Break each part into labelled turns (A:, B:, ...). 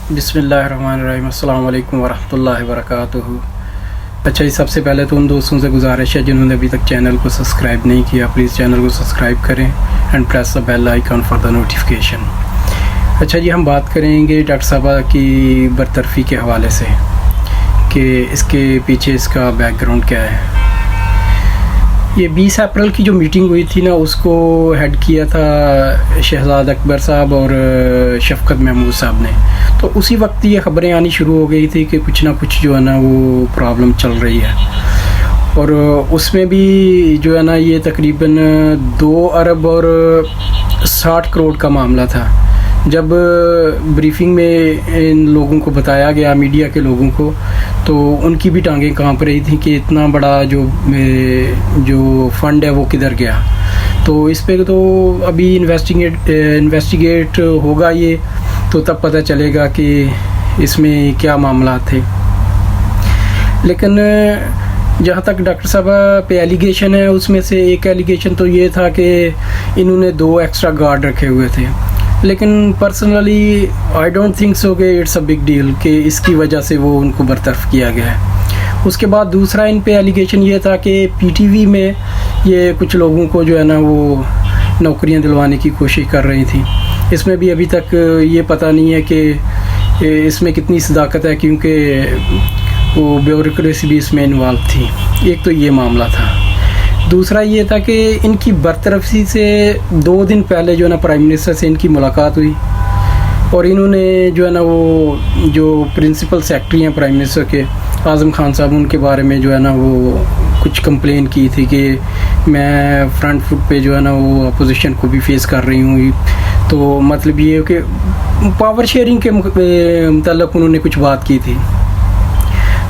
A: बिस्मिल्लाहिर्रहमानिर्रहीम, अस्सलाम वालेकुम वरहमतुल्लाहि वबरकातुहू। अच्छा जी, सबसे पहले तो उन दोस्तों से गुजारिश है जिन्होंने अभी तक चैनल को सब्सक्राइब नहीं किया, प्लीज़ चैनल को सब्सक्राइब करें and press the bell icon for the notification. अच्छा जी, हम बात करेंगे डॉक्टर साहबा की बरतरफ़ी के हवाले से कि इसके पीछे इसका बैकग्राउंड क्या है। ये 20 अप्रैल की जो मीटिंग हुई थी ना, उसको हेड किया था शहजाद अकबर साहब और शफकत महमूद साहब ने। तो उसी वक्त ये ख़बरें आनी शुरू हो गई थी कि कुछ ना कुछ जो है ना वो प्रॉब्लम चल रही है। और उसमें भी जो है ना ये तकरीबन 2 अरब और 60 करोड़ का मामला था। जब ब्रीफिंग में इन लोगों को बताया गया, मीडिया के लोगों को, तो उनकी भी टांगें कांप रही थी कि इतना बड़ा जो फंड है वो किधर गया। तो इस पे तो अभी इन्वेस्टिगेट होगा ये, तो तब पता चलेगा कि इसमें क्या मामला थे। लेकिन जहाँ तक डॉक्टर साहब पे एलिगेशन है, उसमें से एक एलिगेशन तो ये था कि इन्होंने 2 एक्स्ट्रा गार्ड रखे हुए थे। लेकिन personally I don't think so कि इट्स अ बिग डील कि इसकी वजह से वो उनको बरतरफ किया गया है। उसके बाद दूसरा इन पे एलिगेशन ये था कि पीटीवी में ये कुछ लोगों को जो है ना वो नौकरियां दिलवाने की कोशिश कर रही थी। इसमें भी अभी तक ये पता नहीं है कि इसमें कितनी सदाकत है, क्योंकि वो ब्यूरोक्रेसी भी इसमें इन्वॉल्व थी। एक तो ये मामला था। दूसरा ये था कि इनकी बरतरफी से 2 दिन पहले जो है ना प्राइम मिनिस्टर से इनकी मुलाकात हुई, और इन्होंने जो है ना वो जो प्रिंसिपल सेक्रेटरी हैं प्राइम मिनिस्टर के, आज़म खान साहब, उनके बारे में जो है ना वो कुछ कंप्लेन की थी कि मैं फ्रंट फुट पे जो है ना वो अपोजिशन को भी फेस कर रही हूँ। तो मतलब ये कि पावर शेयरिंग के मतलब उन्होंने कुछ बात की थी।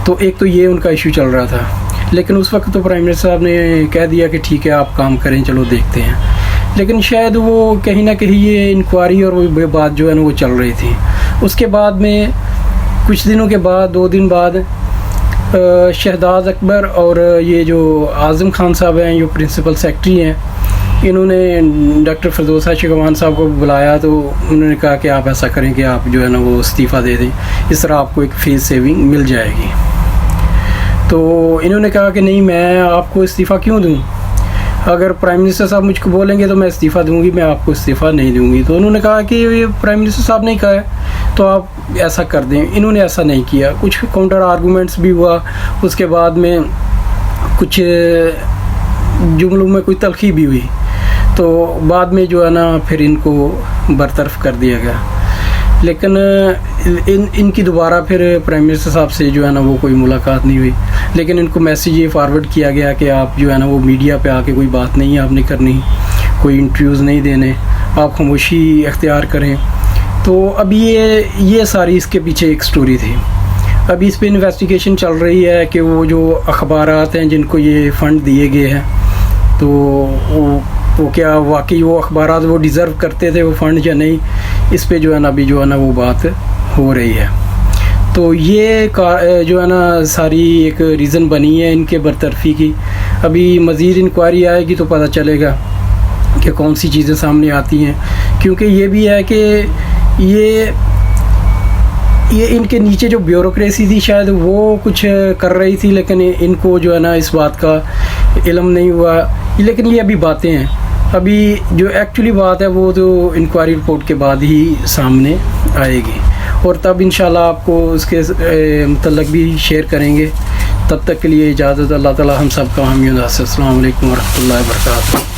A: तो एक तो ये उनका इशू चल रहा था। लेकिन उस वक्त तो प्राइम मिनिस्टर साहब ने कह दिया कि ठीक है, आप काम करें, चलो देखते हैं। लेकिन शायद वो कहीं ना कहीं ये इंक्वायरी और वो बात जो है ना वो चल रही थी। उसके बाद में कुछ दिनों के बाद, 2 दिन बाद, शहजाद अकबर और ये जो आज़म खान साहब हैं, जो प्रिंसिपल सेक्रेटरी हैं, इन्होंने डॉक्टर फिरदौस शिगवान साहब को बुलाया। तो उन्होंने कहा कि आप ऐसा करें कि आप जो है ना वो इस्तीफ़ा दे दें, इस तरह आपको एक फीस सेविंग मिल जाएगी। तो इन्होंने कहा कि नहीं, मैं आपको इस्तीफ़ा क्यों दूं? अगर प्राइम मिनिस्टर साहब मुझको बोलेंगे तो मैं इस्तीफ़ा दूंगी, मैं आपको इस्तीफ़ा नहीं दूंगी। तो उन्होंने कहा कि ये प्राइम मिनिस्टर साहब ने कहा है तो आप ऐसा कर दें। इन्होंने ऐसा नहीं किया। कुछ काउंटर आर्गूमेंट्स भी हुआ। उसके बाद में कुछ जुमलों में कोई तलखी भी हुई। तो बाद में जो है ना फिर इनको बरतरफ कर दिया गया। लेकिन इनकी दोबारा फिर प्राइम मिनिस्टर साहब से जो है ना वो कोई मुलाकात नहीं हुई। लेकिन इनको मैसेज ये फॉरवर्ड किया गया कि आप जो है ना वो मीडिया पे आके कोई बात नहीं आपने करनी, कोई इंटरव्यूज़ नहीं देने, आप खामोशी अख्तियार करें। तो अभी ये सारी इसके पीछे एक स्टोरी थी। अभी इस पे इन्वेस्टिगेशन चल रही है कि वो जो अखबारात हैं जिनको ये फ़ंड दिए गए हैं, तो वो क्या वाकई वो अखबारात वो डिज़र्व करते थे वो फ़ंड या नहीं। इस पे जो है ना अभी जो है ना वो बात हो रही है। तो ये जो है ना सारी एक रीज़न बनी है इनके बरतरफ़ी की। अभी मज़ीद इंक्वायरी आएगी तो पता चलेगा कि कौन सी चीज़ें सामने आती हैं। क्योंकि ये भी है कि ये इनके नीचे जो ब्यूरोक्रेसी थी शायद वो कुछ कर रही थी, लेकिन इनको जो है ना इस बात का इल्म नहीं हुआ। लेकिन ये अभी बातें हैं। अभी जो एक्चुअली बात है वो तो इंक्वायरी रिपोर्ट के बाद ही सामने आएगी, और तब इंशाल्लाह आपको उसके मतलब भी शेयर करेंगे। तब तक के लिए इजाज़त। अल्लाह ताला हम सब का हामी। अस्सलामु अलैकुम वरहमतुल्लाहि वबरकातुहू।